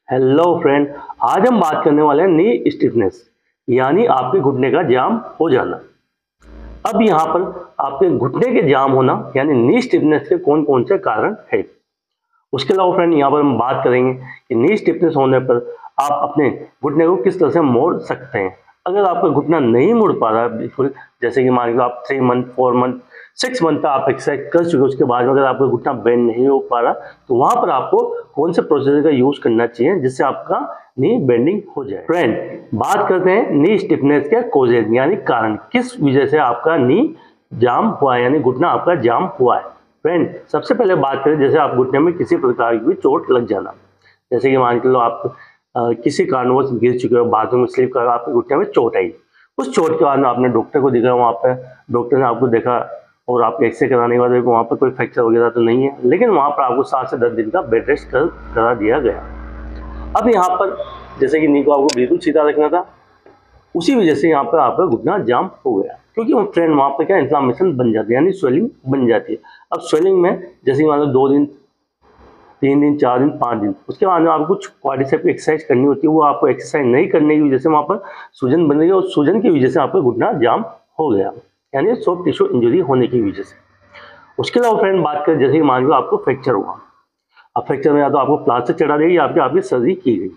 Hello friend, आज हम बात करने वाले हैं नी स्टिफनेस यानी आपके घुटने का जाम हो जाना। अब यहाँ पर आपके घुटने के जाम होना यानी नी स्टिफनेस के कौन कौन से कारण है। उसके अलावा फ्रेंड यहाँ पर हम बात करेंगे कि नी स्टिफनेस होने पर आप अपने घुटने को किस तरह से मोड़ सकते हैं। अगर आपका घुटना नहीं मुड़ पा रहा है बिल्कुल, जैसे कि मान लो आप 3 मंथ 4 मंथ 6 मंथ का आप एक्सरसाइज कर चुके, उसके बाद में अगर आपका घुटना बेंड नहीं हो पा रहा, तो वहां पर आपको कौन से प्रोसीजर का यूज करना चाहिए जिससे आपका नी बेंडिंग हो जाए। फ्रेंड, बात करते हैं नी स्टिफनेस के कोजेज यानी कारण, किस वजह से आपका नी जाम हुआ है यानी घुटना आपका जाम हुआ है। फ्रेंड, सबसे पहले बात करें जैसे आप घुटने में किसी प्रकार की चोट लग जाना, जैसे कि मान के लो आप किसी कारणवश गिर चुके हो, बाथरूम में स्लिप कर आपके घुटने में चोट आई। उस चोट के बाद में आपने डॉक्टर को दिखा, वहाँ पे डॉक्टर ने आपको देखा और आपके एक्सरे कराने के बाद वहाँ पर कोई फ्रैक्चर वगैरह तो नहीं है, लेकिन वहाँ पर आपको 7 से 10 दिन का बेड रेस्ट करा दिया गया। अब यहाँ पर जैसे कि नी को आपको बिल्कुल सीधा रखना था, उसी वजह से यहाँ पर आपका घुटना जाम हो गया, क्योंकि वो फ्रेंड वहाँ पर क्या इन्फ्लामेशन बन जाती है यानी स्वेलिंग बन जाती है। अब स्वेलिंग में जैसे मान लो 2 दिन 3 दिन 4 दिन 5 दिन, उसके बाद में आपको कुछ क्वाड्रिसेप एक्सरसाइज करनी होती है, वो आपको एक्सरसाइज नहीं करने की वजह से वहाँ पर सूजन बन रही है और सूजन की वजह से आपका घुटना जाम हो गया यानी सॉफ्ट टिश्यू इंजरी होने की वजह से। उसके अलावा फ्रेंड बात करें जैसे कि मान लो आपको फ्रैक्चर हुआ, अब फ्रैक्चर में या तो आपको प्लास्टर चढ़ा देगी या आपकी सर्जरी की गई।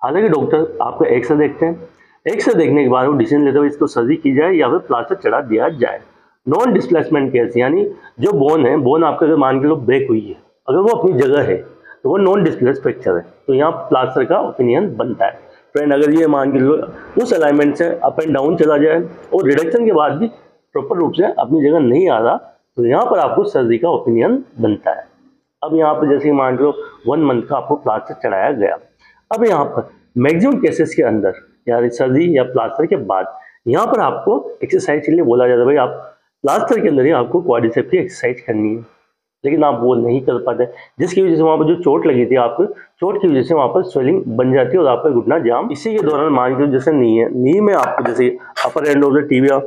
हालांकि डॉक्टर आपको एक्सरे देखते हैं, एक्सरे देखने के बाद वो डिसीजन लेते हुए इसको सर्जरी की जाए या फिर प्लास्टर चढ़ा दिया जाए। नॉन डिस्प्लेसमेंट केस यानी जो बोन है, बोन आपका अगर मान के लो ब्रेक हुई है, अगर वो अपनी जगह है तो वो नॉन डिस्प्लेस फ्रैक्चर है, तो यहाँ प्लास्टर का ओपिनियन बनता है। फ्रेंड, अगर ये मान के लो उस अलाइनमेंट से अप एंड डाउन चला जाए और रिडक्शन के बाद भी प्रॉपर रूप से अपनी जगह नहीं आ रहा, तो यहाँ पर आपको सर्जरी का ओपिनियन बनता है। अब यहाँ पर जैसे मान लो 1 मंथ का आपको प्लास्टर चढ़ाया गया। अब यहाँ पर मैक्सिमम केसेस के अंदर या सर्जरी या प्लास्टर के बाद यहाँ पर आपको एक्सरसाइज के लिए बोला जाता है, भाई आप प्लास्टर के अंदर ही आपको क्वाड्रिसेप की एक्सरसाइज करनी है, लेकिन आप वो नहीं कर पाते, जिसकी वजह से वहाँ पर जो चोट लगी थी आपको, चोट की वजह से वहाँ पर स्वेलिंग बन जाती है और आपका घुटना जाम। इसी के दौरान मान लो जैसे नी है, नी में आपको जैसे अपर एंड ऑफ द टिबिया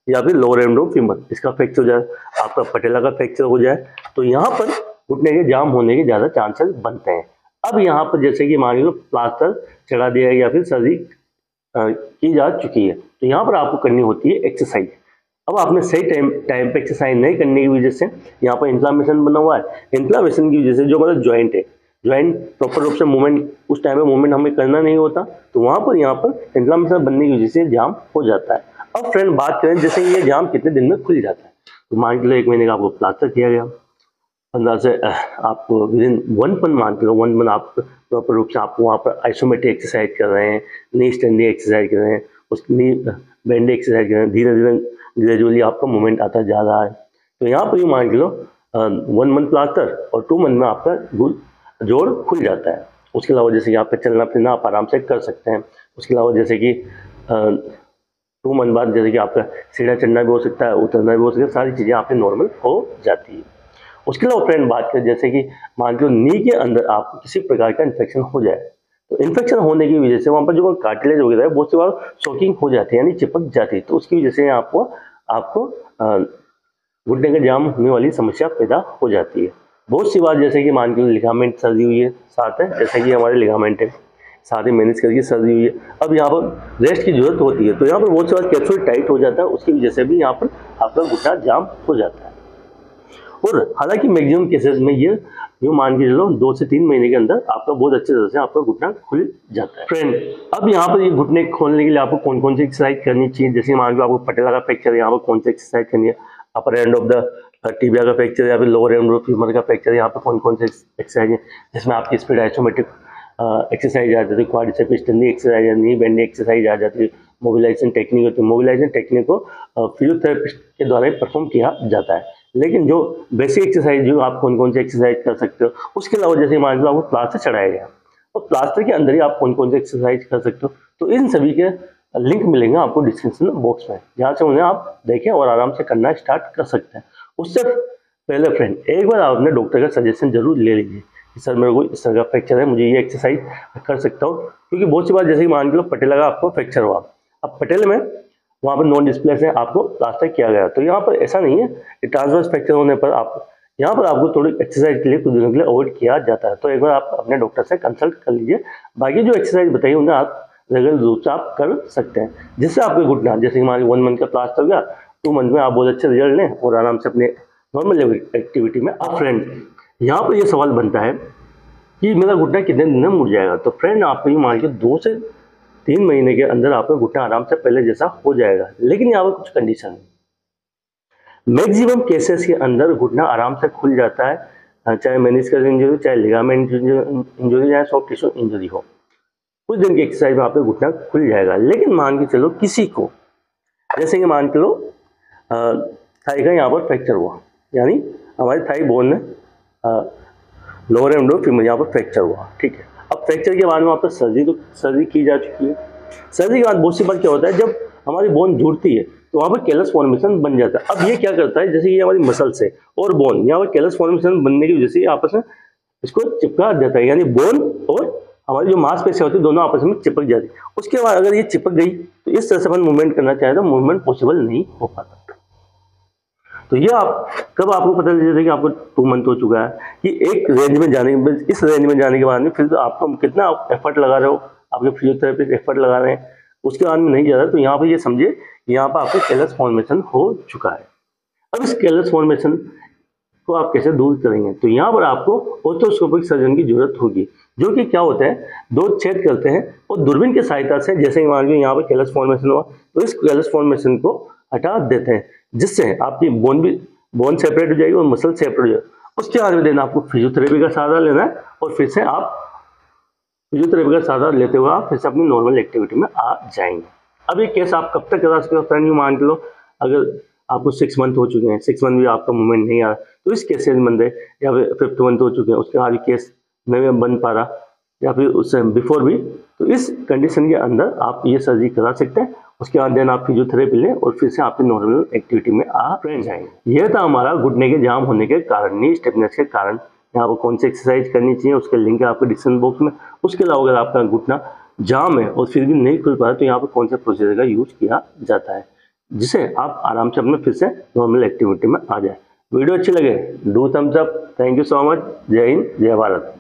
या फिर लोअर एंड ऑफ फीमर इसका फ्रैक्चर हो जाए, आपका पटेला का फ्रैक्चर हो जाए, तो यहाँ पर घुटने के जाम होने के ज्यादा चांसेस बनते हैं। अब यहाँ पर जैसे कि मान लो प्लास्टर चढ़ा दिया है या फिर सर्जरी की जा चुकी है, तो यहाँ पर आपको करनी होती है एक्सरसाइज। अब आपने सही टाइम पे एक्सरसाइज नहीं करने की वजह से यहाँ पर इन्फ्लामेशन बना हुआ है, इन्फ्लामेशन की वजह से जो मतलब ज्वाइंट है, ज्वाइंट प्रॉपर रूप से मूवमेंट उस टाइम पे मूवमेंट हमें करना नहीं होता, तो वहाँ पर यहाँ पर इन्फ्लामेशन बनने की वजह से जाम हो जाता है। अब फ्रेंड बात करें जैसे ये जाम कितने दिन में खुल जाता है, तो मान के लो 1 महीने का आपको प्लास्टर किया गया, 15 से आपको विद इन 1 मंथ मान के लो 1 मंथ आप प्रॉपर रूप से आप वहाँ पर आइसोमेट्रिक एक्सरसाइज कर रहे हैं, नी स्टैंडिंग एक्सरसाइज कर रहे हैं, उस नी बेंडिंग एक्सरसाइज कर रहे हैं, धीरे धीरे ग्रेजुअली आपका मूवमेंट आता जा रहा है, तो यहाँ पर ही मान के लो 1 मंथ प्लास्टर और 2 मंथ में आपका जोड़ खुल जाता है। उसके अलावा जैसे कि आपका चलना फिरना आप आराम से कर सकते हैं। उसके अलावा जैसे कि 2 मंथ बाद जैसे कि आपका सीढ़ा चढ़ना भी हो सकता है, उतरना भी हो सकता है, सारी चीज़ें आपकी नॉर्मल हो जाती है। उसके अलावा फ्रेंड बात करें जैसे कि मान लो नी के अंदर आपको किसी प्रकार का इन्फेक्शन हो जाए, तो इन्फेक्शन होने की वजह से वहाँ पर जो कार्टिलेज वगैरह है बहुत सी बार शॉकिंग हो जाती है यानी चिपक जाती है, तो उसकी वजह से आपको घुटने के जाम होने वाली समस्या पैदा हो जाती है। बहुत सी बार जैसे कि मान के लिगामेंट सर्जरी हुई है साथ है, जैसे कि हमारे लिगामेंट है साथ ही मेनिस्कस की सर्जरी हुई है, अब यहाँ पर रेस्ट की जरूरत होती है, तो यहाँ पर बहुत सी बार कैप्सूल टाइट हो जाता है, उसकी वजह से भी यहाँ पर आपका घुटना जाम हो जाता है। और हालांकि मैक्सिमम केसेस में ये मान के चलो 2 से 3 महीने के अंदर आपका बहुत अच्छे तरह से आपका घुटना खुल जाता है। फ्रेंड, अब यहाँ पर ये घुटने खोलने के लिए आपको कौन कौन सी एक्सरसाइज करनी चाहिए, जैसे मान लो आपको पटेला का फ्रैक्चर है, यहाँ पर कौन सी एक्सरसाइज करनी है, अपर एंड ऑफ द टिबिया का फ्रैक्चर या फिर लोअर एंड ऑफ फीमर का फ्रैक्चर, यहाँ पर कौन कौन से एक्सरसाइज है जिसमें आपकी स्पीड आइसोमेट्रिक एक्सरसाइज आ जाती है, क्वाड्रिसेप स्टैंडिंग एक्सरसाइज या नी बेंडिंग एक्सरसाइज आ जाती है, मोबिलाइजेशन टेक्निक होती है, मोबिलाइजेशन टेक्निक को फिजियोथेरेपिस्ट के द्वारा ही परफॉर्म किया जाता है। लेकिन जो बेसिक एक्सरसाइज जो आप कौन कौन से एक्सरसाइज कर सकते हो, उसके अलावा जैसे मान लो आपको प्लास्टर चढ़ाया गया और प्लास्टर के अंदर ही आप कौन कौन से एक्सरसाइज कर सकते हो, तो इन सभी के लिंक मिलेंगे आपको डिस्क्रिप्शन बॉक्स में, जहाँ से उन्हें आप देखें और आराम से करना स्टार्ट कर सकते हैं। उससे पहले फ्रेंड एक बार आपने डॉक्टर का सजेशन जरूर ले लीजिए कि सर मेरे को इस तरह का फ्रैक्चर है, मुझे ये एक्सरसाइज कर सकता हूँ, क्योंकि बहुत सी बार जैसे कि मान के लो पटेला का आपको फ्रैक्चर हुआ, अब पटेले में वहाँ पर नॉन डिस्प्लेस है, आपको प्लास्टर किया गया, तो यहाँ पर ऐसा नहीं है कि ट्रांसवर्स फ्रैक्चर होने पर आप यहाँ पर आपको थोड़ी एक्सरसाइज के लिए कुछ दिनों के लिए अवॉइड किया जाता है, तो एक बार आप अपने डॉक्टर से कंसल्ट कर लीजिए। बाकी जो एक्सरसाइज बताइए उन्हें आप रेगुलर रूप से आप कर सकते हैं, जिससे आपके घुटना, जैसे कि हमारे 1 मंथ का क्लास हो गया, 2 मंथ में आप बहुत अच्छे रिजल्ट लें और आराम से अपने नॉर्मल लेवल एक्टिविटी में आप। फ्रेंड, यहाँ पर ये सवाल बनता है कि मेरा घुटना कितने दिन में मुड़ जाएगा। तो फ्रेंड, आप ये मान के 2 से 3 महीने के अंदर आपका घुटना आराम से पहले जैसा हो जाएगा, लेकिन यहाँ पर कुछ कंडीशन है। मैक्सिमम केसेस के अंदर घुटना आराम से खुल जाता है, चाहे मेनिस्कस इंजरी, चाहे लिगामेंट इंजरी, चाहे सॉफ्ट टिश्यू इंजरी हो। कुछ दिन की एक्सरसाइज में आपका घुटना खुल जाएगा। लेकिन मान के चलो किसी को, जैसे कि मान के लो थाई का यहाँ पर फ्रैक्चर हुआ, यानी हमारी थाई बोन में लोअर एंड फीमर यहाँ पर फ्रैक्चर हुआ, ठीक है। अब फ्रैक्चर के बाद में आप सर्जरी की जा चुकी है। सर्जरी के बाद बहुत सी बार क्या होता है, जब हमारी बोन जुड़ती है तो वहाँ पर कैलस फॉर्मेशन बन जाता है। अब ये क्या करता है, जैसे ये हमारी मसल्स है और बोन, यहाँ पर कैलस फॉर्मेशन बनने की वजह से आपस में इसको चिपका देता है, यानी बोन और हमारी जो मांसपेशियां होती है दोनों आपस में चिपक जाती है। उसके बाद अगर ये चिपक गई तो इस तरह से अपन मूवमेंट करना चाहे तो मूवमेंट पॉसिबल नहीं हो पाता। तो ये आप कब आपको पता चल जाता है कि आपको 2 मंथ हो चुका है, कि एक रेंज में जाने के, इस रेंज में जाने के बाद में फिर तो आपको कितना एफर्ट लगा रहे हो, आपके फिजियोथेरेपिस्ट एफर्ट लगा रहे हैं, उसके बाद में नहीं जा रहा, तो यहाँ पर ये समझिए यहाँ पर आपको कैलस फॉर्मेशन हो चुका है। अब इस कैलस फॉर्मेशन को आप कैसे दूर करेंगे, तो यहाँ पर आपको ऑर्थोस्कोपिक सर्जन की जरूरत होगी, जो कि क्या होता है, 2 छेद करते हैं और दूरबीन की सहायता से, जैसे मान लीजिए यहाँ पर कैलस फॉर्मेशन हुआ तो इस कैलस फॉर्मेशन को हटा देते हैं, जिससे आपकी बोन सेपरेट हो जाएगी और मसल सेपरेट हो जाएगी। उसके बाद में देना आपको फिजियोथेरेपी का सहारा लेना है और फिर से आप फिजियोथेरेपी का सहारा लेते हुए आप फिर से अपनी नॉर्मल एक्टिविटी में आ जाएंगे। अब ये केस आप कब तक करा सकते हो फ्रेंड, मान के लो अगर आपको 6 मंथ हो चुके हैं, 6 मंथ भी आपका मूवमेंट नहीं आ रहा, तो इस केस से बंदे या फिर 5th मंथ हो चुके हैं, उसके बाद केस नहीं बन पा रहा या फिर उससे बिफोर भी, तो इस कंडीशन के अंदर आप ये सर्जरी करा सकते हैं। उसके बाद देन आप फिजियोथेरेपी लें और फिर से आपकी नॉर्मल एक्टिविटी में आ जाएंगे। यह था हमारा घुटने के जाम होने के कारण, नी स्टिफनेस के कारण यहाँ पर कौन सी एक्सरसाइज करनी चाहिए, उसके लिंक है आपके डिस्क्रिप्शन बॉक्स में। उसके अलावा अगर आपका घुटना जाम है और फिर भी नहीं खुल पा रहा, तो यहाँ पर कौन सा प्रोसीजर का यूज किया जाता है, जिसे आप आराम से अपने फिर से नॉर्मल एक्टिविटी में आ जाए। वीडियो अच्छी लगे do thumbs up. Thank you so much. जय हिंद, जय भारत।